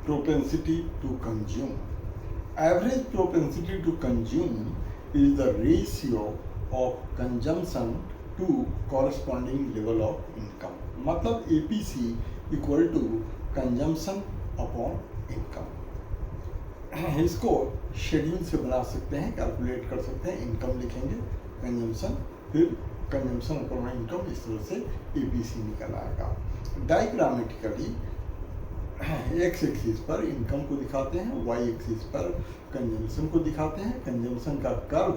propensity to consume. Average propensity to consume is the ratio of consumption to corresponding level of income. मतलब APC equal to consumption upon income. इसको schedule से बना सकते हैं, calculate कर सकते हैं। इनकम लिखेंगे, कंजम्पशन, फिर कंजम्पशन अपॉन इनकम, इस तरह से APC निकल आएगा। डायग्रामेटिकली एक्स एक्सिस पर इनकम को दिखाते हैं, वाई एक्सिस पर कंजम्पशन को दिखाते हैं। कंजम्पशन का curve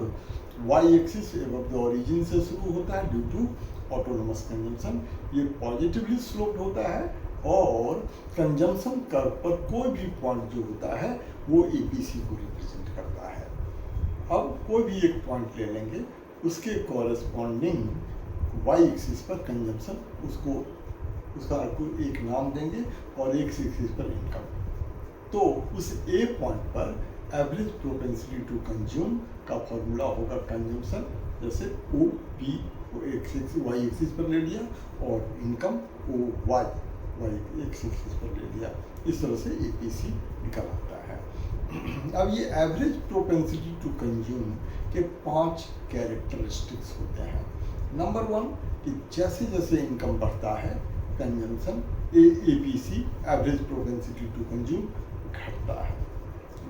Y axis above the origin से शुरू होता है ड्यू टू ऑटोनोमस कंजम्पशन, ये पॉजिटिवली स्लोप्ड होता है, और कंजम्पशन कर्व पर कोई भी पॉइंट जो होता है वो APC को रिप्रेजेंट करता है। अब कोई भी एक पॉइंट ले लेंगे, उसके कॉरेस्पॉन्डिंग वाई एक्सिस पर कंजम्पशन, उसका एक नाम देंगे, और एक्स एक्सिस पर इनकम। तो उस ए पॉइंट पर एवरेज प्रोपेंसिटी टू कंज्यूम का फॉर्मूला होगा कंजम्पशन, जैसे OP को एक्स वाई एक्सिस पर ले लिया, और income OY Y X axis पर ले लिया। इस तरह से APC निकल आता है। अब ये एवरेज प्रोपेंसिटी टू कंज्यूम के 5 कैरेक्टरिस्टिक्स होते हैं। नंबर 1 कि जैसे जैसे इनकम बढ़ता है, consumption APC average propensity to consume घटता है।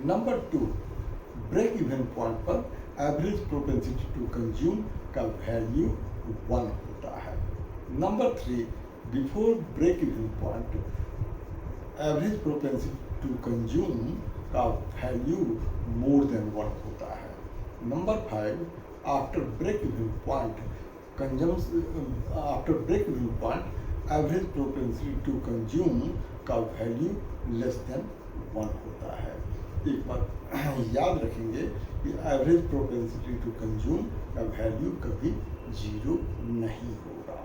नंबर 2 ब्रेक इवन पॉइंट पर एवरेज प्रोपेंसिटी टू कंज्यूम का वैल्यू 1 होता है। Number 3 before break even point average propensity to consume का वैल्यू मोर देन 1 होता है। Number 5 after break even point after break even point average propensity to consume का value less than 1 होता है। एक बार याद रखेंगे कि एवरेज प्रोपेंसिटी टू कंज्यूम का वैल्यू कभी 0 नहीं होगा।